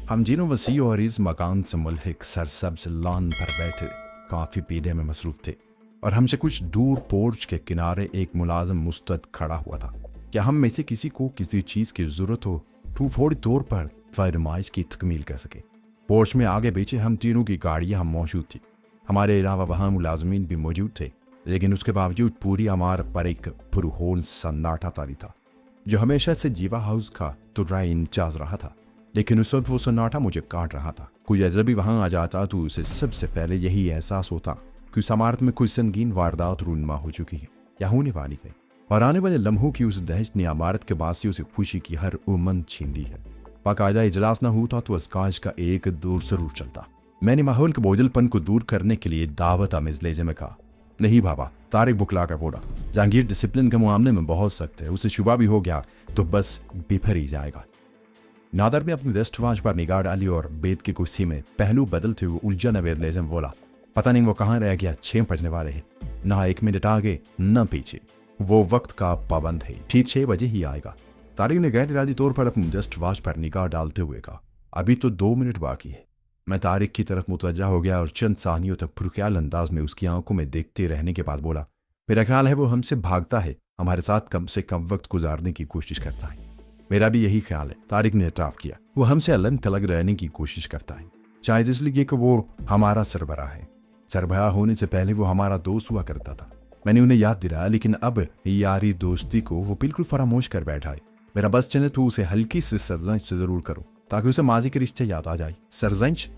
हम जीनों वसी और इस मकान से मुल्हिक सरसब्ज लॉन पर बैठे काफ़ी पीने में मसरूफ थे और हमसे कुछ दूर पोर्च के किनारे एक मुलाजिम मुस्तद खड़ा हुआ था। क्या हम में से किसी को किसी चीज़ की ज़रूरत हो तो फौरी तौर पर फरमाइश की तकमील कर सके। पोर्च में आगे पीछे हम तीनों की गाड़ियाँ मौजूद थी। हमारे अलावा वहाँ मुलाजमीन भी मौजूद थे, लेकिन उसके बावजूद पूरी इमारत पर एक पुरहोल सन्नाटा तारी था जो हमेशा से जीवा हाउस का तुर्राई इंचार्ज रहा था। लेकिन उस वक्त वो सन्नाटा मुझे काट रहा था। कोई अजनबी वहां आ जाता तो उसे सबसे पहले यही एहसास होता कि उस इमारत में कोई संगीन वारदात रूनमा हो चुकी है या होने वाली है, और आने वाले लम्हों की उस दहशत ने इमारत के बासियों से खुशी की हर उमंग छीन ली है। बाकायदा इजलास न होता तो अस्काश का एक दूर जरूर चलता। मैंने माहौल के बोझलपन को दूर करने के लिए दावत आमेज लहजे में कहा, नहीं बाबा। तारिक बुकला कर बोला, जहांगीर डिसिप्लिन के मामले में बहुत सख्त है, उसे शुबा भी हो गया तो बस बिफर ही जाएगा। नादर ने अपनी वेस्ट वॉच पर निगाह डाली और बेद की कुर्सी में पहलू बदलते हुए उलझन अवेद लहजे में बोला, पता नहीं वो कहाँ रह गया, 6 बजने वाले हैं, ना 1 मिनट आगे न पीछे, वो वक्त का पाबंद है, ठीक 6 बजे ही आएगा। तारिक ने गैर इरादी तौर पर अपनी वेस्ट वॉच पर निगाह डालते हुए कहा, अभी तो 2 मिनट बाकी है। मैं तारिक की तरफ मुतवज्जा हो गया और चंद सानियों तक पुरख्याल अंदाज में उसकी आंखों में देखते रहने के बाद बोला, मेरा ख्याल है वो हमसे भागता है, हमारे साथ कम से कम वक्त गुजारने की कोशिश करता है। मेरा भी यही ख्याल है, तारिक ने इतराफ किया। वो हमसे अलग थलग रहने की कोशिश करता है, शायद इसलिए कि वो हमारा सरबराह है। सरबराह होने से पहले वो हमारा दोस्त हुआ करता था। मैंने उन्हें याद दिलाया, लेकिन अब यारी दोस्ती को वो बिल्कुल फरामोश कर बैठा है। मेरा बस चले तो उसे हल्की सी सरजंश से जरूर करो ताकि उसे माजी के रिश्ते याद आ जाए। सरजंश?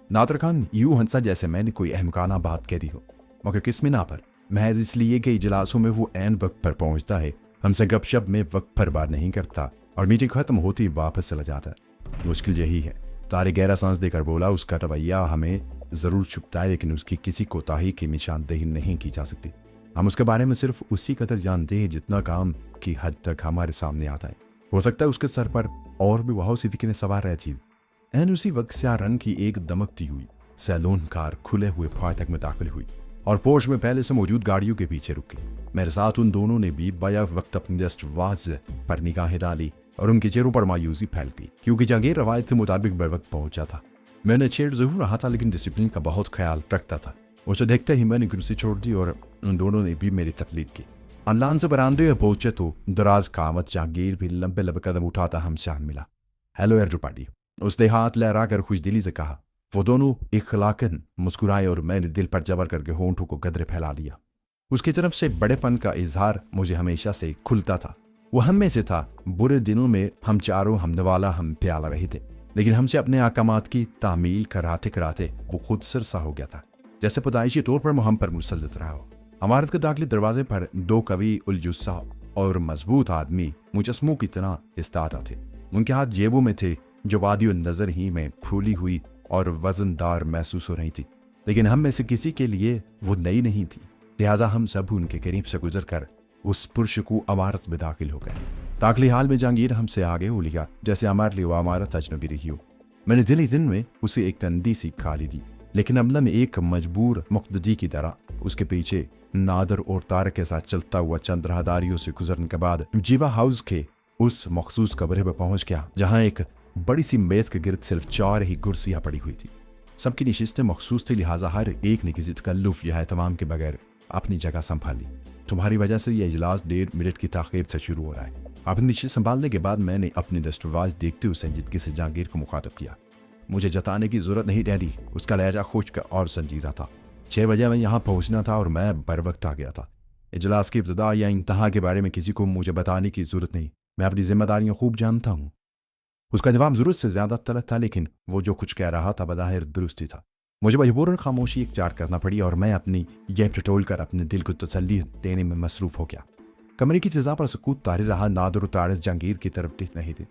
नादर खान यूं हंसा जैसे मैंने कोई अहमकाना बात कह दी हो, मगर किस मिना पर? महज इसलिए कि इजलासों में वो ऐन वक्त पर पहुंचता है, हमसे गपशप में वक्त पर बात नहीं करता और मीटिंग खत्म होती वापस चला जाता है। मुश्किल यही है। तारिक गहरा सांस देकर बोला, उसका रवैया हमें जरूर छुपता है, लेकिन उसकी किसी कोताही की निशानदेही नहीं की जा सकती। हम उसके बारे में सिर्फ उसी कदर जानते हैं जितना काम की हद तक हमारे सामने आता है। हो सकता है उसके सर पर और भी बहुत सी फिक्रें सवार रहती हुई। एन उसी वक्त स्यारन की एक दमकती हुई सैलून कार खुले हुए फाटक में दाखिल हुई और पोर्च में पहले से मौजूद गाड़ियों के पीछे रुक गई। मेरे साथ उन दोनों ने भी बया वक्त अपनी जस्ट वाज पर निगाहें डाली और उनके चेहरों पर मायूसी फैल गई, क्योंकि जहांगीर रवायत के मुताबिक बर वक्त पहुंचा था। मैंने छेड़ जरूर रहा था, लेकिन डिसिप्लिन का बहुत ख्याल रखता था। उसे देखते ही मैंने कुर्सी छोड़ दी और उन दोनों ने भी मेरी तकलीद की। अनलान से बरामदे में पहुंचे तो दराज कामत जहांगीर भी लंबे लंबे कदम उठाता हमसे आन मिला। हेलो एवरीबॉडी, उसने हाथ लहरा कर खुशदिली से कहा। वो दोनों इखलाकन मुस्कुराए और मैंने दिल पर जबर करके होंठों को गदरे फैला दिया। उसकी तरफ से बड़ेपन का इजहार मुझे हमेशा से खुलता था। वो हम में से था। बुरे दिनों में हम चारों हमनवाला हम प्याला रहे थे, लेकिन हमसे अपने अहकामात की तामील कराते कराते वो खुद सरसा हो गया था, जैसे पैदाइशी तौर पर वो हम पर मुसल्लत रहा हो। इमारत के दाखिली दरवाजे पर 2 कवि उलजुस्सा और मजबूत आदमी मुजस्मों की तरह इस्तादा थे। उनके हाथ जेबों में थे जो वादियो नजर ही में फूली हुई और वजनदार महसूस हो रही थी, लेकिन हम में से किसी के लिए वो नई नहीं थी। लिहाजा हम सब उनके करीब से गुजर कर उस पुरशकू इमारत में दाखिल हो गए। दाखिली हाल में जहांगीर हमसे आगे हो लिया, जैसे हमारे लिए वो इमारत अजनबी रही हो। मैंने दिल ही दिन में उसे एक तंदी सी खाली दी, लेकिन अमला में एक मजबूर मुख्तदी की तरह उसके पीछे नादर और तारक के साथ चलता हुआ चंद राहदारियों से गुजरने के बाद जीवा हाउस के उस मखसूस कमरे पर पहुंच गया, जहां एक बड़ी सी मेज के गिर्द सिर्फ 4 ही कुर्सियां पड़ी हुई थी। सबकी नशिस्तें मखसूस थी, लिहाजा हर एक ने किसी तकल्लुफ या एहतमाम के बगैर अपनी जगह संभाली। तुम्हारी वजह से यह इजलास 1.5 मिनट की ताखीर से शुरू हो रहा है। अपनी नशिस्त संभालने के बाद मैंने अपनी दस्तवाज देखते हुए संजीदगी से जहांगीर को मुखातब किया। मुझे जताने की जरूरत नहीं डैडी, उसका लहजा खुश्क और संजीदा था। 6 बजे मैं यहाँ पहुँचना था और मैं बर वक्त आ गया था। इजलास की इब्तिदा या इंतहा के बारे में किसी को मुझे बताने की जरूरत नहीं, मैं अपनी जिम्मेदारियां खूब जानता हूँ। उसका जवाब जरूरत से ज्यादा तलब था, लेकिन वो जो कुछ कह रहा था बज़ाहिर दुरुस्त ही था। मुझे मजबूरन खामोशी इख्तियार करना पड़ी और मैं अपनी जेब टटोल कर अपने दिल को तसल्ली देने में मसरूफ हो गया। कमरे की फिजा पर सुकूत तारी रहा। नादर और तारिस जहांगीर की तरफ देख नहीं थे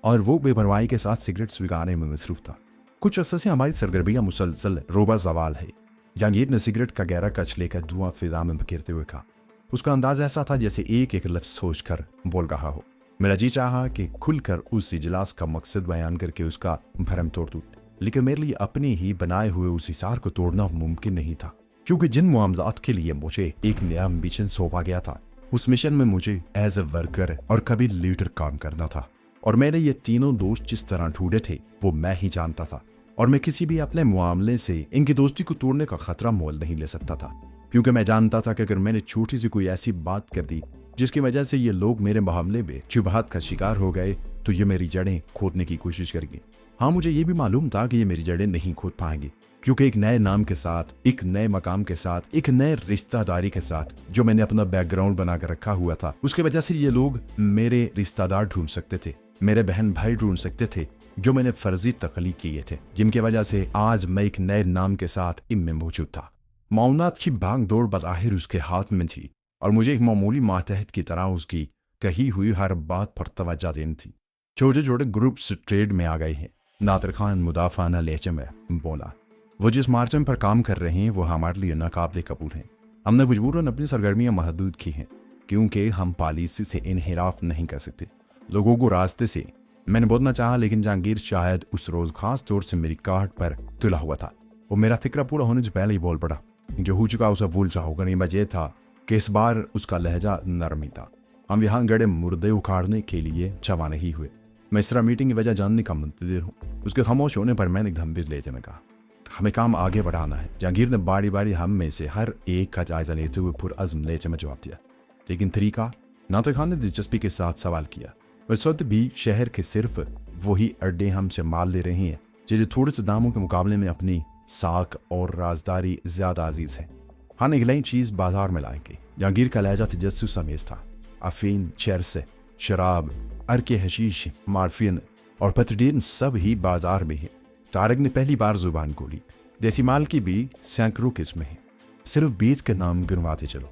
और वो बेपरवाही के साथ सिगरेट स्वीकारने में मसरूफ था। कुछ अरसे से हमारी सरगर्मियां मुसलसल रोबा जवाल है। जहांगीर ने सिगरेट का गहरा कच लेकर धुआं फिजा में बखेरते हुए कहा। उसका अंदाज ऐसा था जैसे एक एक लफ्ज सोच कर बोल रहा हो। मेरा जी चाहा कि खुलकर उस इजलास का मकसद बयान करके उसका भरम तोड़ दूं, लेकिन मेरे लिए अपने ही बनाए हुए उस हिसार को तोड़ना मुमकिन नहीं था, क्योंकि जिन मामलात के लिए मुझे एक नया मिशन सौंपा गया था, उस मिशन में मुझे एज ए वर्कर और कभी लीडर काम करना था। और मेरे ये तीनों दोस्त जिस तरह ढूंढे थे वो मैं ही जानता था, और मैं किसी भी अपने मामले से इनकी दोस्ती को तोड़ने का खतरा मोल नहीं ले सकता था, क्योंकि मैं जानता था कि अगर मैंने छोटी सी कोई ऐसी बात कर दी जिसकी वजह से ये लोग मेरे मामले में शुबहत का शिकार हो गए तो ये मेरी जड़ें खोदने की कोशिश करेंगे। हाँ, मुझे ये भी मालूम था कि ये मेरी जड़ें नहीं खोद पाएंगे, क्योंकि एक नए नाम के साथ, एक नए मकाम के साथ, एक नए रिश्तेदारी के साथ जो मैंने अपना बैकग्राउंड बना कर रखा हुआ था, उसके वजह से ये लोग मेरे रिश्तेदार ढूंढ सकते थे, मेरे बहन भाई ढूंढ सकते थे जो मैंने फर्जी तख्लीक किए थे, जिनकी वजह से आज मैं एक नए नाम के साथ इनमें मौजूद था। मामलात की भाग दौड़ बज़ाहिर उसके हाथ में थी और मुझे एक मामूली मातहत की तरह उसकी कही हुई हर बात पर तवज्जो देनी थी। छोटे छोटे ग्रुप्स ट्रेड में आ गए हैं, नादिर खान मुदाफाना लहजे में बोला। वो जिस मार्जिन पर काम कर रहे हैं वो हमारे लिए नाकाबिल कबूल हैं। हमने मजबूरन अपनी सरगर्मियां महदूद की हैं, क्योंकि हम पॉलिसी से इनहिराफ नहीं कर सकते, लोगों को रास्ते से। मैंने बोलना चाहा, लेकिन जहांगीर शायद उस रोज़ खास तौर से मेरी काट पर तुला हुआ था। वो मेरा फिक्रा पूरा होने से पहले ही बोल पड़ा। जो हो चुका उसे भूल जाओगा नहीं। वजह था कि इस बार उसका लहजा नरम ही था। हम यहाँ गड़े मुर्दे उखाड़ने के लिए जमा नहीं हुए। मैं इस तरह मीटिंग की वजह जानने का मुंतज़िर हूँ। उसके खामोश होने पर मैंने एकदम बिज लेते में कहा, हमें काम आगे बढ़ाना है। जहांगीर ने बारी बारी हम में से हर एक का जायजा लेते हुए पुरअज़्म लहजे में जवाब दिया। लेकिन तरीका? नादिर खान ने दिलचस्पी के साथ सवाल किया। इस वक्त भी शहर के सिर्फ वही अड्डे हमसे माल ले रहे हैं जिन्हें थोड़े से दामों के मुकाबले में अपनी साख और राजदारी ज्यादा अजीज है। हाँ, एक नई चीज बाजार में लाएंगे। जहांगीर का लहजा तजस्सुस अमेज था। अफीन, चरस, शराब, अरके हशीश, मार्फिन और पतडीन सब ही बाजार में है। तारक ने पहली बार जुबान खोली। देसी माल की भी सैकड़ों किस्में हैं, सिर्फ बीज के नाम गिनवाते चलो।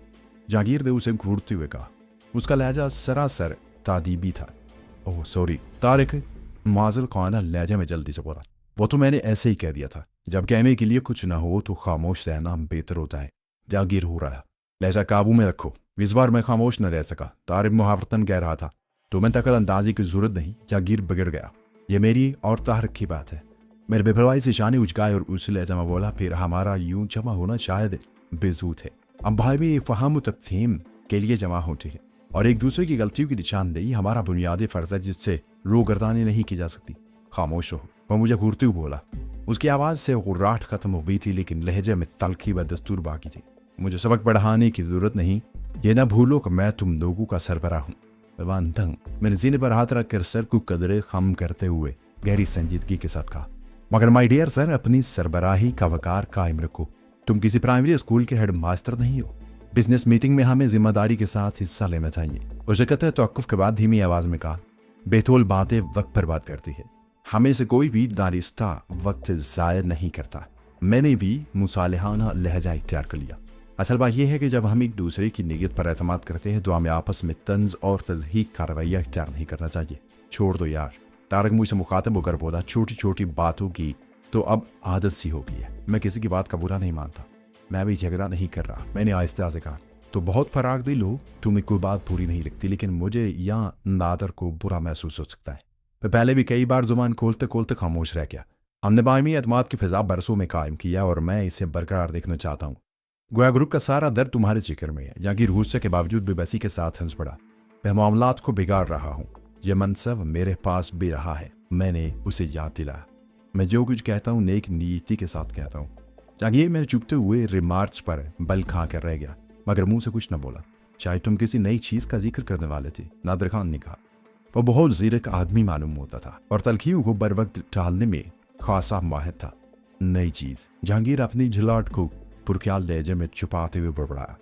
जहांगीर ने उसे घूरते हुए कहा। उसका लहजा सरासर तादीबी था। ओह सॉरी तारिक, माजल खाना लहजे में जल्दी से बोला। वो तो मैंने ऐसे ही कह दिया था। जब कहने के लिए कुछ ना हो तो खामोश रहना बेहतर होता है। जहांगीर हो रहा, लहजा काबू में रखो। इस बार मैं खामोश न रह सका। तारिक मुहावरतन कह रहा था, तो मैं दखल अंदाजी की जरूरत नहीं। जहांगीर बिगड़ गया। ये मेरी और तारिक की बात है। मेरे बेपरवाही से शाने उचकाए और उस लहजा में बोला, फिर हमारा यूं जमा होना शायद बेजूत है। हम भाई भी एक फहम तफहीम के लिए जमा होते हैं और एक दूसरे की गलतियों की निशानदेही हमारा बुनियादी फर्ज है, जिससे रोगर्दानी नहीं की जा सकती। खामोश रहो। वह मुझे घूरते हुए बोला। उसकी आवाज़ से गुर्राहट खत्म हो गई थी, लेकिन लहजे में तलखी व दस्तूर बाकी थी। मुझे सबक पढ़ाने की जरूरत नहीं। ये ना भूलो कि मैं तुम लोगों का सरबरा हूँ। मैंने सीने पर हाथ रखकर सर को कदरे खम करते हुए गहरी संजीदगी के साथ कहा, मगर माय डियर सर, अपनी सरबराही का वकार कायम रखो। तुम किसी प्राइमरी स्कूल के हेड मास्टर नहीं हो। बिजनेस मीटिंग में हमें जिम्मेदारी के साथ हिस्सा लेना चाहिए। उसे कहते तवक्कुफ के बाद धीमी आवाज में कहा, बेतौल बातें वक्त पर बात करती है। हमें से कोई भी दानिस्ता वक्त ज़ाया नहीं करता। मैंने भी मुसालिहाना लहजा इख्तियार कर लिया। असल बात यह है कि जब हम एक दूसरे की नीयत पर एतमाद करते हैं तो हमें आपस में तंज और तजहीक का रवैया इख्तियार नहीं करना चाहिए। छोड़ दो यार। तारक मुझसे मुखातब होकर बोला, छोटी छोटी बातों की तो अब आदत सी हो गई है। मैं किसी की बात का बुरा नहीं मानता। मैं भी झगड़ा नहीं कर रहा। मैंने आहिस्ता से कहा, तो बहुत फराग दिल हो, तुम्हें कोई बात पूरी नहीं लगती, लेकिन मुझे या नादर को बुरा महसूस हो सकता है। मैं पहले भी कई बार जुबान खोलते खोलते खामोश रह गया। हमने बायमी एतमाद की फिजा बरसों में कायम किया और मैं इसे बरकरार देखना चाहता हूँ। गोया ग्रुप का सारा दर्द तुम्हारे जिक्र में है। जहांगीर गुस्से के बावजूद बेबसी के साथ हंस पड़ा। मैं मामलात को बिगाड़ रहा हूँ। यह मनसब मेरे पास भी रहा है। मैंने उसे याद दिलाया। मैं जो कुछ कहता हूँ नेक नीति के साथ कहता हूँ। जहांगीर मेरे चुपते हुए रिमार्क्स पर बल खा कर रह गया, मगर मुंह से कुछ न बोला। शायद तुम किसी नई चीज का जिक्र करने वाले थे, नादिर खान ने कहा। वह बहुत जीरक आदमी मालूम होता था और तलखियों को बर वक्त टालने में खासा माहिर था। नई चीज? जहांगीर अपनी झिलाट को पुरख्याल लहजे में छुपाते हुए बड़बड़ाया।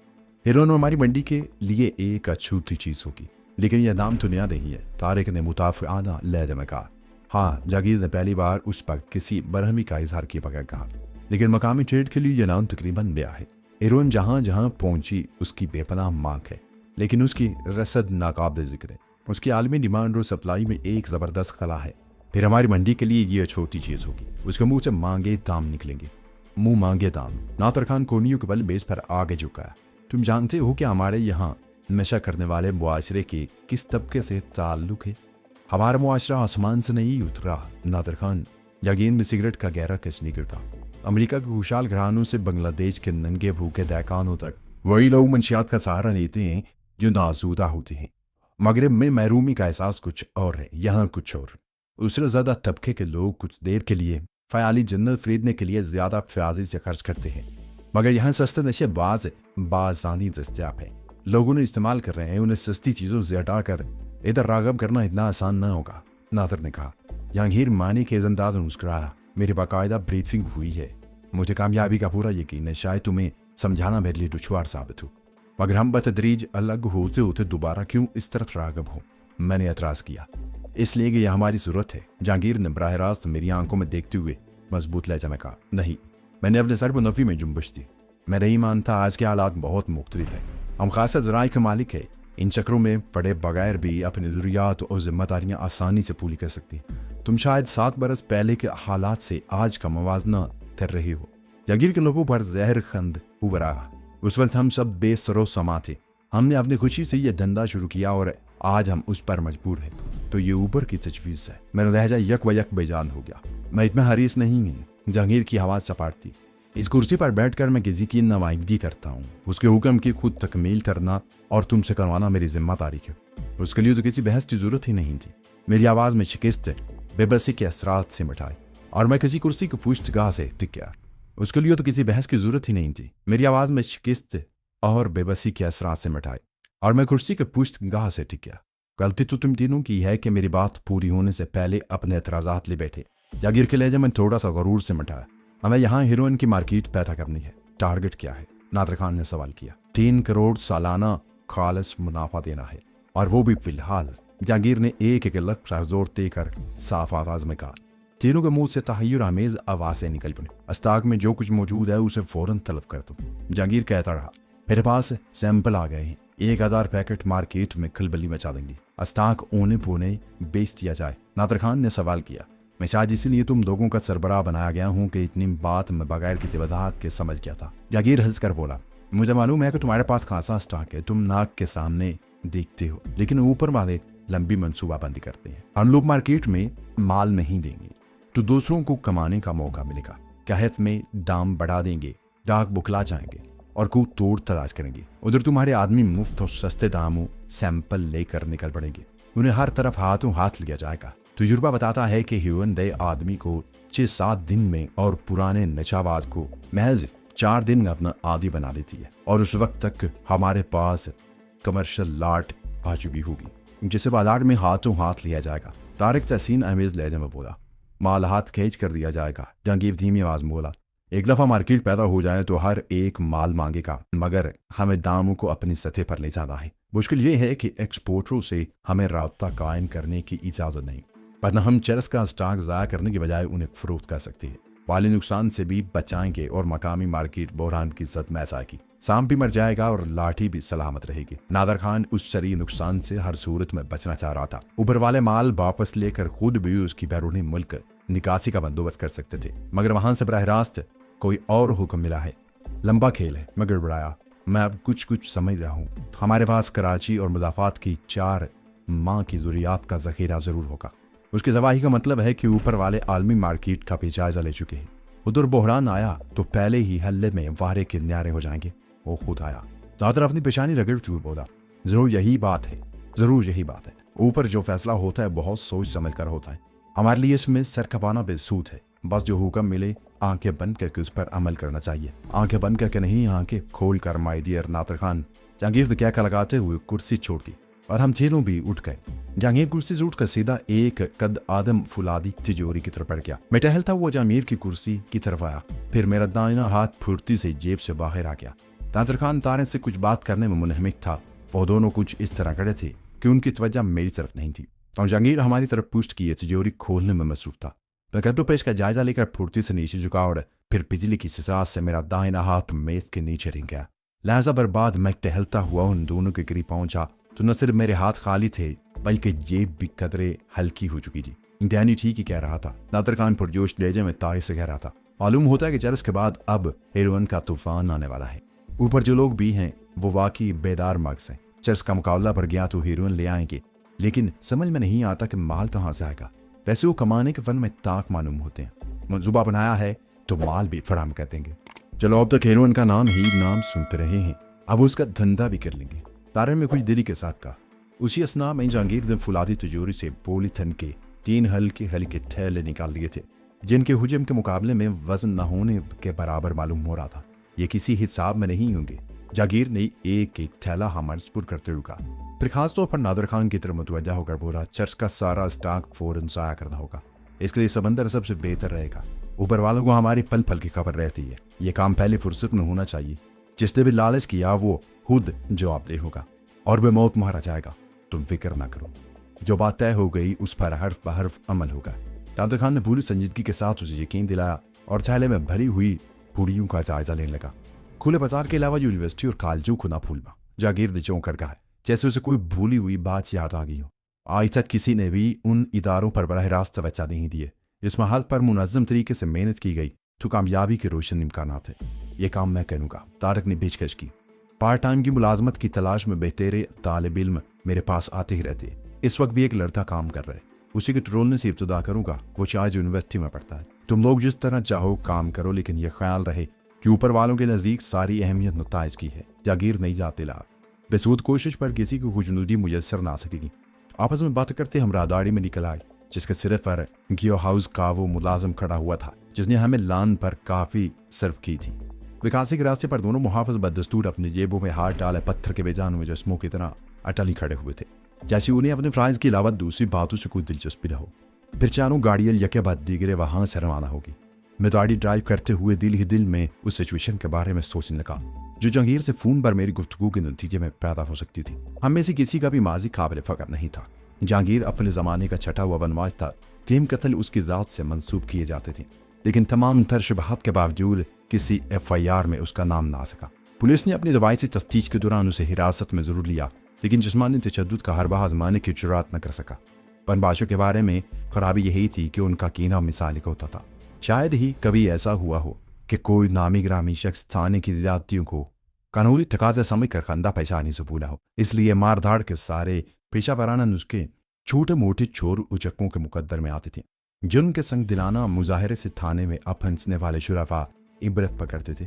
हिरोन हमारी मंडी के लिए एक अछूती चीज होगी, लेकिन यह नाम तो नया नहीं है। तारिक ने मुताफ़िआना लहजे में कहा। हाँ, जहांगीर ने पहली बार उस पर किसी बरहमी का इजहार किए बगैर कहा, लेकिन मकामी ट्रेड के लिए यह नाम तकरीबन नया है। हिरोइन जहां जहां पहुंची उसकी बेपनाह मांग है, लेकिन उसकी रसद नाकाबिल जिक्र है। उसकी आलमी डिमांड और सप्लाई में एक ज़बरदस्त खला है। फिर हमारी मंडी के लिए यह छोटी चीज़ होगी। उसके मुंह से मांगे दाम निकलेंगे। मुंह मांगे दाम। नादिर खान कोनियों के बल बेस पर आगे झुका है। तुम जानते हो कि हमारे यहाँ नशा करने वाले मुआशरे के किस तबके से ताल्लुक है? हमारा मुआशरा आसमान से नहीं उतरा नादिर खान। यकीन में सिगरेट का गहरा कस निकलता। अमेरिका के खुशहाल घरानों से बांग्लादेश के नंगे भूखे दैकानों तक वही लोग मंशियात का सहारा लेते हैं जो नासूदा होते हैं। मगरब में महरूमी का एहसास कुछ और है, यहाँ कुछ और। उससे ज़्यादा तबके के लोग कुछ देर के लिए ख्याली जन्नत खरीदने के लिए ज़्यादा फ्याजी से खर्च करते हैं, मगर यहाँ सस्ते नशे बाज़ानी दस्तियाब है। लोग उन्हें इस्तेमाल कर रहे हैं, उन्हें सस्ती चीज़ों से हटाकर इधर रागब करना इतना आसान ना होगा, नादर ने कहा। जहांगीर मानी के अंदाज में मुस्कुराया। मेरी बाकायदा ब्रीथिंग हुई है, मुझे कामयाबी का पूरा यकीन है। शायद तुम्हें समझाना मेरे लिए दुश्वार साबित हो, मगर हम बतदरीज अलग होते होते दोबारा क्यों इस तरफ रागब हो? मैंने एतराज़ किया। इसलिए कि यह हमारी ज़रूरत है। जहांगीर ने बराह रास्त मेरी आंखों में देखते हुए मजबूत लहजा में कहा। नहीं, मैंने अपने सर पर नफ़ी में जुम्बश दी। मैं नहीं मानता, आज के हालात बहुत मुख्तलिफ हैं। हम खासा ज़राए के मालिक है, इन चक्रों में पड़े बगैर भी अपनी ज़रूरियात और जिम्मेदारियाँ आसानी से पूरी कर सकती। तुम शायद 7 बरस पहले के हालात से आज का मवाजना कर रही हो। जहांगीर के लोगों पर जहर खंद उभर आया। उस वक्त हम सब बेसरो समा थे। हमने अपनी खुशी से यह धंधा शुरू किया और आज हम उस पर मजबूर हैं। तो ये ऊपर की तजवीज़ है। मेरा लहजा यक व यक बेजान हो गया। मैं इतना हरीस नहीं हूँ। जहांगीर की आवाज़ सपाट थी। इस कुर्सी पर बैठकर मैं किसी की नुमाइंदगी करता हूँ, उसके हुक्म की खुद तकमील करना और तुमसे करवाना मेरी जिम्मेदारी है। उसके लिए तो किसी बहस की जरूरत ही नहीं थी। मेरी आवाज़ में शिकस्त बेबसी के असरात से मिटाई और मैं किसी कुर्सी की पुष्टगाह से टिक गया। उसके लिए तो किसी बहस की जरूरत ही नहीं थी। मेरी आवाज़ में शिकस्त और बेबसी के असरात से मिटाई और मैं कुर्सी के पुष्टगाह से टिक गया। गलती तो तुम तीनों की है कि मेरी बात पूरी होने से पहले अपने एतराज़ात ले बैठे। जागीर के लहजे में थोड़ा सा गरूर से मिटाया। हमें यहाँ हीरोइन की मार्केट पैदा करनी है। टारगेट क्या है? नादर खान ने सवाल किया। 3 करोड़ सालाना खालिस मुनाफा देना है, और वो भी फिलहाल। जागीर ने एक एक लफ्ज़ पर जोर देकर साफ आवाज में कहा। तीनों के मुंह से तहय्युर आमेज आवाज़ें निकल पड़ी। अस्ताक में जो कुछ मौजूद है उसे फौरन तलब कर दो। जागीर कहता रहा। मेरे पास सैंपल आ गए हैं। 1000 पैकेट मार्केट में खलबली मचा देंगे। अस्ताक ओने पोने बेच दिया जाए। नादर खान ने सवाल किया। मैं शायद इसीलिए तुम लोगों का सरबराह बनाया गया हूँ कि इतनी बात मैं बगैर किसी वजाहत के समझ गया था। जागीर हंसकर बोला। मुझे मालूम है कि तुम्हारे पास खासा स्टॉक है। तुम नाक के सामने देखते हो, लेकिन ऊपर वाले लंबी मनसूबाबंदी करते हैं। हम लोग मार्केट में माल नहीं देंगे तो दूसरों को कमाने का मौका मिलेगा। कहत में दाम बढ़ा देंगे, डाक बुखला जाएंगे और कूद तोड़ तलाश करेंगे। उधर तुम्हारे आदमी मुफ्त और सस्ते दामों सैंपल लेकर निकल पड़ेंगे। उन्हें हर तरफ हाथों हाथ लिया जाएगा। तजुर्बा बताता है कि ह्यूमन नए आदमी को 6-7 दिन में और पुराने नशाबाज को महज 4 दिन में अपना आदि बना लेती है, और उस वक्त तक हमारे पास कमर्शियल लाट आ चुकी होगी जिसे बाजार में हाथों हाथ लिया जाएगा। तारिक तहसीन अमेज लहजे में बोला। माल हाथ खींच कर दिया जाएगा। जहांगीर धीमी आवाज में बोला। एक दफ़ा मार्केट पैदा हो जाए तो हर एक माल मांगेगा, मगर हमें दामों को अपनी सतह पर ले जाना है। मुश्किल ये है कि एक्सपोर्टरों से हमें राब्ता कायम करने की इजाज़त नहीं, वरना हम चरस का स्टॉक ज़ाया करने के बजाय उन्हें फरोख्त कर सकते हैं। वाले नुकसान से भी बचाएंगे और मकामी मार्केट बहरान की जद में आएगी। सांप भी मर जाएगा और लाठी भी सलामत रहेगी। नादर खान उस शरी नुकसान से हर सूरत में बचना चाह रहा था। ऊपर वाले माल वापस लेकर खुद भी उसकी बैरूनी मुल्क निकासी का बंदोबस्त कर सकते थे, मगर वहां से बराह रास्त कोई और हुक्म मिला है। लंबा खेल है, मैं गड़बड़ाया। मैं अब कुछ समझ रहा हूँ। हमारे पास कराची और मुजाफात की 4 माह की ज़रूरियात का ज़ख़ीरा ज़रूर होगा। उसके जवाही का मतलब है कि ऊपर वाले आलमी मार्केट का भी जायजा ले चुके हैं। उधर बहरान आया तो पहले ही हल्ले में वारे के न्यारे हो जाएंगे। वो खुद आया। ज़्यादातर अपनी पेशानी रगड़ते हुए बोला। ज़रूर यही बात है, ज़रूर यही बात है। ऊपर जो फैसला होता है बहुत सोच समझ कर होता है। हमारे लिए इसमें सर खपाना बेसूद है। बस जो हुक्म मिले आंखें बंद करके उस पर अमल करना चाहिए। आंखें बंद करके नहीं, आंखें खोल कर। My dear Nadir Khan. जहांगीर क्या लगाते हुए कुर्सी छोड़ दी और हम तीनों भी उठ गए। जहांगीर कुर्सी से उठकर सीधा एक कद आदम फुलादी तिजोरी की तरफ बढ़ गया। मैं टहलता हुआ जहांगीर की कुर्सी की तरफ आया, फिर मेरा दाहिना हाथ फुर्ती से जेब से बाहर आ गया। नादर खान तारे से कुछ बात करने में मुनहमिक था। वो दोनों कुछ इस तरह खड़े थे कि उनकी तवज्जो मेरी तरफ नहीं थी, और जहांगीर हमारी तरफ पुष्ट किए तिजोरी खोलने में मसरूफ था। मैं कद्दू पेश का जायजा लेकर फुर्ती से नीचे झुका और फिर बिजली की सिसास से मेरा दाहिना हाथ मेज के नीचे रिंग गया। लहजा बर्बाद मैं टहलता हुआ उन दोनों के करीब पहुंचा तो न सिर्फ मेरे हाथ खाली थे बल्कि जेब भी कदरे हल्की हो चुकी थी। डैनी ठीक ही कह रहा था। नादर खान पुरजोश लहजे में ताय से कह रहा था। मालूम होता है कि चरस के बाद अब हेरोइन का तूफान आने वाला है। ऊपर जो लोग भी हैं वो वाकई बेदार मग्स हैं। चरस का मुकाबला बढ़ गया तो हेरोइन ले आएंगे, लेकिन समझ में नहीं आता कि माल कहाँ से आएगा। वैसे वो कमाने के फन में ताक मालूम होते हैं। मंसूबा बनाया है तो माल भी फराम कर देंगे। चलो अब तक हेरोइन का नाम ही नाम सुनते रहे हैं, अब उसका धंधा भी कर लेंगे। तारे में कुछ देरी के साथ कहा। उसी असना में जहांगीर ने फुलादी तिजोरी से पॉलीथिन के 3 हल्के हल्के थैले निकाल लिए थे, जिनके हुजम के मुकाबले में वजन न होने के बराबर मालूम हो रहा था। ये किसी हिसाब में नहीं होंगे। जहांगीर ने एक एक थैला हमारे स्पुर करते हुए कहा, फिर खासतौर पर नादर खान की तरफ मुतवज्जा होकर बोला, चर्च का सारा स्टॉक फौरन जाया करना होगा। इसके लिए समंदर सबसे बेहतर रहेगा। ऊपर वालों को हमारी पल पल की खबर रहती है। ये काम पहले फुर्सत में होना चाहिए। जिसने भी लालच किया वो खुद जवाबदेह होगा और बेमौत मारा जाएगा। तुम फिक्र ना करो, जो बात तय हो गई उस पर हर्फ बहर्फ अमल होगा। नादर खान ने पूरी संजीदगी के साथ उसे यकीन दिलाया और थैले में भरी हुई पूड़ियों का जायजा लेने लगा। खुले बाजार के अलावा यूनिवर्सिटी और कॉलेजों को ना भूलना। जहांगीर ने चौंक कर कहा, जैसे उसे कोई भूली हुई बात याद आ गई हो। आज तक किसी ने भी उन इदारों पर बराह रास्त तवज्जो नहीं दिए। इस महल पर मुनज़्ज़म तरीके से मेहनत की गई तो कामयाबी के रोशन इम्कानात है। ये काम मैं करूँगा। तारक ने पेशकश की। पार्ट टाइम की मुलाजमत की तलाश में बेहतरे तालिब इल्म मेरे पास आते ही रहते। इस वक्त भी एक लड़का काम कर रहा है, उसी के टरोलने से इब्तिदा करूँगा। वो शायद यूनिवर्सिटी में पढ़ता है। तुम लोग जिस तरह चाहो काम करो, लेकिन यह ख्याल रहे कि ऊपर वालों के नज़दीक सारी अहमियत नताइज की है। जहांगीर नहीं जाते ला, बेसूद कोशिश पर किसी को खुशनुदी मुयसर ना सकेगी। आपस में बात करते हम राहदारी में निकल आए, जिसके सिरे पर गियो हाउस का वो मुलाजिम खड़ा हुआ था जिसने हमें लान पर काफ़ी सर्व की थी। विकासी के रास्ते पर दोनों मुहाफिज बदस्तूर अपनी जेबों में हाथ डाले पत्थर के बेजान हुए जस्मों की तरह अटल ही खड़े हुए थे, जैसे उन्हें अपने फ्राइज के अलावा दूसरी बातों से कोई दिलचस्पी न हो। फिर चारों गाड़ियाँ यके बाद दीगरे वहाँ से रवाना होगी। मैं गाड़ी ड्राइव करते हुए दिल ही दिल में उस सिचुएशन के बारे में सोचने लगा जो जहांगीर से फ़ोन पर मेरी गुफ्तगू के नतीजे में पैदा हो सकती थी। हम में से किसी का भी माजी काबिल फ़ख्र नहीं था। जहांगीर अपने ज़माने का छठा हुआ बनवाज था। तीन कत्ल उसकी ज़ात से मंसूब किए जाते थे, लेकिन तमाम तर शुबहात के बावजूद किसी FIR में उसका नाम ना आ सका। पुलिस ने अपनी रवायती तफ्तीश के दौरान उसे हिरासत में ज़रूर लिया, लेकिन जिस्मानी तशद्दुद का हरबा आजमाने की जुर्रात न कर सका। बनबाशों के बारे में खराबी यही थी कि उनका कीना मिसाली का होता था। शायद ही कभी ऐसा हुआ हो कि कोई नामी ग्रामी शख्स थाने की ज़्यादतियों को कानूनी तकाज़ा समझ कर खंदा पहचानी से भूला हो। इसलिए मार धाड़ के सारे पेशा वराना नुस्खे छोटे मोटे चोर उचक्कों के मुकद्दर में आते थे। जुर्म के संग दिलाना मुजाहरे से थाने में अब हंसने वाले शुराफा इबरत पकड़ते थे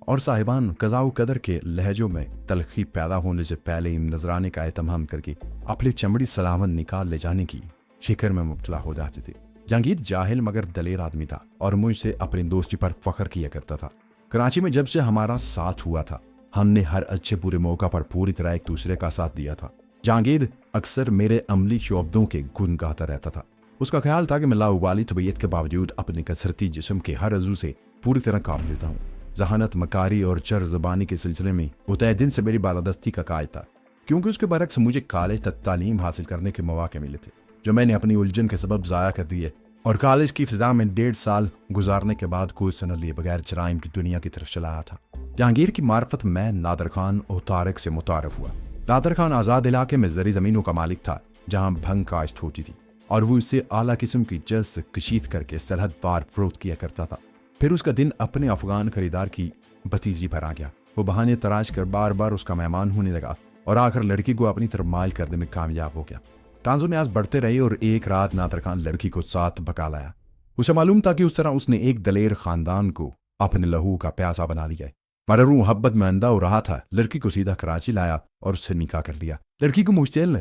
और साहिबान कज़ाउ कदर के लहजों में तलखी पैदा होने से पहले नजराने का एहतमाम करके अपनी चमड़ी सलामत निकाल ले जाने की शिकर में मुब्तला हो जाते थे। जहांगीर जाहिल मगर दलेर आदमी था और मुझसे अपनी दोस्ती पर फख्र किया करता था। कराची में जब से हमारा साथ हुआ था, हमने हर अच्छे बुरे मौका पर पूरी तरह एक दूसरे का साथ दिया था। जहांगीर अक्सर मेरे अमली शोबदों के गुण गाता रहता था। उसका ख्याल था कि मैं लाउबाली तबीयत के बावजूद अपने कसरती जिस्म के हर अज़ू से पूरी तरह काम लेता हूँ। जहानत, मकारी और चर ज़बानी के सिलसिले में वो तय दिन से मेरी बालादस्ती का कायल था, क्योंकि उसके बरक्स मुझे कॉलेज तक तालीम हासिल करने के मौके मिले थे जो मैंने अपनी उलझन के सबब ज़ाया कर दिए और कॉलेज की फिजा में 1.5 साल गुजारने के बाद कोई सनद लिए बगैर जराइम की दुनिया की तरफ चलाया था। जहांगीर की मार्फत मैं नादर खान और तारक से मुतारफ हुआ। नादर खान आज़ाद इलाके में ज़री ज़मीनों का मालिक था जहाँ भंग काश्त होती थी और वो इससे आला किस्म की जज से कशीद करके सरहद पार फरोख्त किया करता था। फिर उसका दिन अपने अफगान खरीदार की भतीजी पर आ गया। वो बहाने तराश कर बार बार उसका मेहमान होने लगा और आखिर लड़की को अपनी तरफ माइल करने में कामयाब हो गया। तांजो न्याज बढ़ते रहे और एक रात नादर खान लड़की को साथ भगा लाया। उसे मालूम था कि उस तरह उसने एक दलेर खानदान को अपने लहू का प्यासा बना लिया है। मगर वो मोहब्बत में अंधा हो रहा था। लड़की को सीधा कराची लाया और उससे निकाह कर लिया। लड़की को मुश्तिल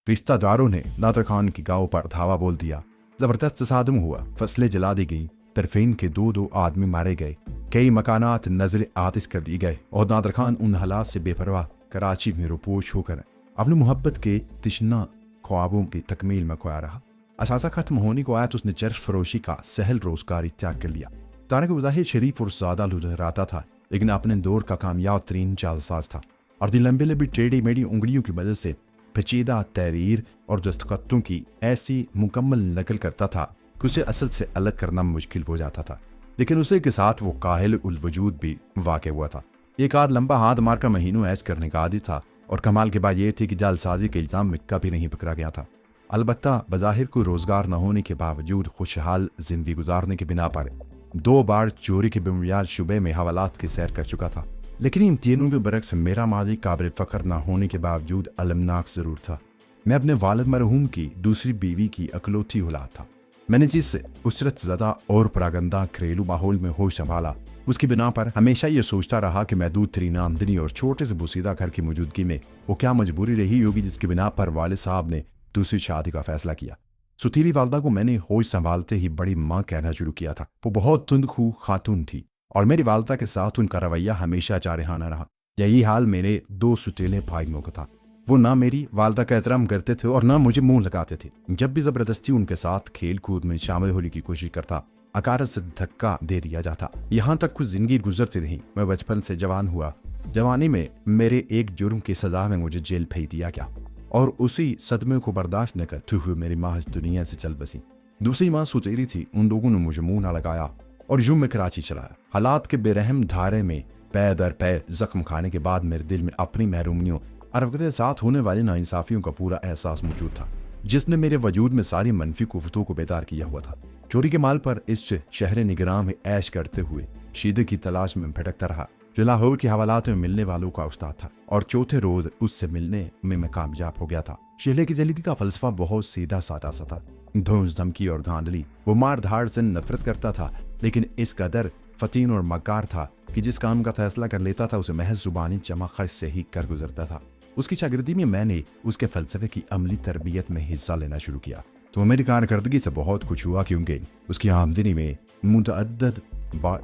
रिश्तेदारों ने नादर खान की गांव पर धावा बोल दिया। जबरदस्त तसादम हुआ, फसलें जला दी गई, तरफीन के 2-2 आदमी मारे गए, कई मकानात नजर आतिश कर दिए गए और नादर खान उन हालात से बेपरवाह कराची में रुपोश होकर अपनी मोहब्बत के तिश्ना ख्वाबों की तकमील में खोया रहा। असासा खत्म होने को आया तो उसने चर्च फरोशी का सहल रोजगार त्याग कर लिया। तारक वज़ाहिर शरीफ और ज़्यादा लुधराता था, लेकिन अपने दौर का कामयाब तरीन चालसाज था और दिन लंबी लंबी टेढ़ी मेढ़ी उंगलियों की मदद से पेचीदा तहरीर और दस्तखतों की ऐसी मुकम्मल नकल करता था कि उसे असल से अलग करना मुश्किल हो जाता था। लेकिन उसे के साथ वो काहिल उल वजूद भी वाक़ हुआ था। एक आध लंबा हाथ मारकर महीनों ऐश करने का आदी था और कमाल की बात यह थी कि जालसाजी के इल्ज़ाम में कभी नहीं पकड़ा गया था। अलबत्ता बज़ाहिर कोई रोज़गार न होने के बावजूद खुशहाल ज़िंदगी गुजारने की बिना पर 2 बार चोरी के बेबुनियाद शुबे में हवालात की सैर कर चुका था। लेकिन इन तीनों के बरक्स मेरा मादी काबिल फ़ख्र न होने के बावजूद अलमनाक ज़रूर था। मैं अपने वालिद मरहूम की दूसरी बीवी की अकलौती औलाद था। मैंने जिस उसरत ज़दा और परागंदा घरेलू माहौल में होश संभाला, उसकी बिना पर हमेशा ये सोचता रहा कि महदूद तरीन आमदनी और छोटे से बोसीदा घर की मौजूदगी में वो क्या मजबूरी रही होगी जिसकी बिना पर वालिद साहब ने दूसरी शादी का फैसला किया। सुतीली वालदा को मैंने होश संभालते ही बड़ी माँ कहना शुरू किया था। वो बहुत तुंदखू खातून थी और मेरी वालदा के साथ उनका रवैया हमेशा जारहाना रहा। यही हाल मेरे 2 सुतीले भाइयों का था। वो ना मेरी वालदा का एहतराम करते थे और ना मुझे मुंह लगाते थे। जब भी जबरदस्ती उनके साथ खेल कूद में शामिल होने की कोशिश करता, अकारत से धक्का दे दिया जाता। यहाँ तक कुछ जिंदगी गुजरती रही। मैं बचपन से जवान हुआ। जवानी में मेरे एक जुर्म की सजा में मुझे जेल भेज दिया गया और उसी सदमे को बर्दाश्त न करते हुए मेरी माँ इस दुनिया से चल बसी। दूसरी माँ सुतेरी थी। उन लोगों ने मुझे मुंह ना लगाया और यूं में कराची चलाया। हालात के बेरहम धारे में पै दर पै जख्म खाने के बाद मेरे दिल में अपनी महरूमियों और वक्त के साथ होने वाली नाइंसाफियों का पूरा एहसास मौजूद था, जिसने मेरे वजूद में सारी मनफी कुव्वतों को बेदार किया हुआ था। चोरी के माल पर इस शहर निगरान में ऐश करते हुए शीदे की तलाश में भटकता रहा, जो लाहौर के हवालात में मिलने वालों का उस्ताद था, और चौथे रोज उससे मिलने में मैं कामयाब हो गया था। शेले की जलीदी का फलसफा बहुत सीधा साधा सा था। धौंस धमकी और धांधली। वो मार धाड़ से नफरत करता था, लेकिन इस कदर फतीन और मक्कार था कि जिस काम का फैसला कर लेता था उसे महज जुबानी जमा खर्च से ही कर गुजरता था। उसकी शागिर्दी में मैंने उसके फलसफे की अमली तरबियत में हिस्सा लेना शुरू किया तो मेरी कारकर्दगी से बहुत कुछ हुआ, क्योंकि उसकी आमदनी में मुतअद्दद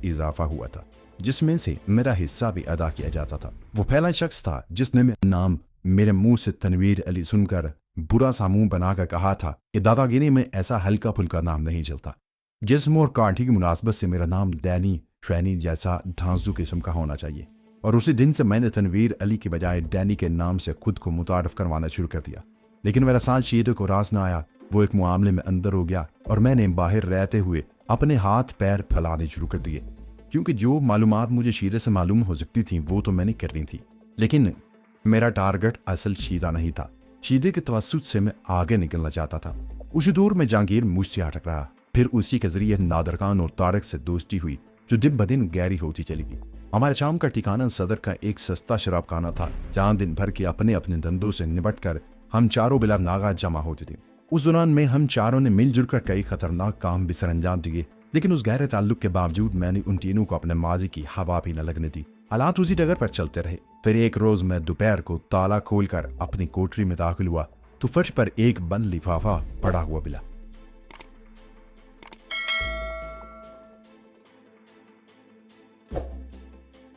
इजाफा हुआ था, जिसमें से मेरा हिस्सा भी अदा किया जाता था। वो पहला शख्स था जिसने मेरा नाम मेरे मुंह से तनवीर अली सुनकर बुरा सा मुंह बनाकर कहा था कि दादागिरी में ऐसा हल्का फुल्का नाम नहीं चलता। जिस्म और कांठी की मुनासबत से मेरा नाम डैनी ट्रैनी जैसा ढांसू किस्म का होना चाहिए, और उसी दिन से मैंने तनवीर अली के बजाय डैनी के नाम से खुद को मुतारफ करवाना शुरू कर दिया। लेकिन मेरा साथ शीदे को रास ना आया। वो एक मामले में अंदर हो गया और मैंने बाहर रहते हुए अपने हाथ पैर फैलाने शुरू कर दिए, क्योंकि जो मालूमात मुझे शीदे से मालूम हो सकती थी वो तो मैंने करनी थी। लेकिन मेरा टारगेट असल शीदा नहीं था। शीदे के तवस्सुत से मैं आगे निकलना चाहता था। उसी दौर में जहांगीर मुझसे अटक रहा। फिर उसी के जरिए नादर खान और तारक से दोस्ती हुई, जो दिन ब दिन गहरी होती चली गई। हमारे शाम का ठिकाना सदर का एक सस्ता शराब खाना था, जहां दिन भर के अपने अपने धंधों से निपट कर हम चारों बिला नागा जमा होते थे। उस दौरान में हम चारों ने मिलजुल कर कई खतरनाक काम भी सर अंजाम दिए, लेकिन उस गहरे ताल्लुक के बावजूद मैंने उन तीनों को अपने माजी की हवा भी न लगने दी। हालात उसी डगर पर चलते रहे। फिर एक रोज मैं दोपहर को ताला खोलकर अपनी कोठरी में दाखिल हुआ तो फर्श पर एक बंद लिफाफा पड़ा हुआ मिला।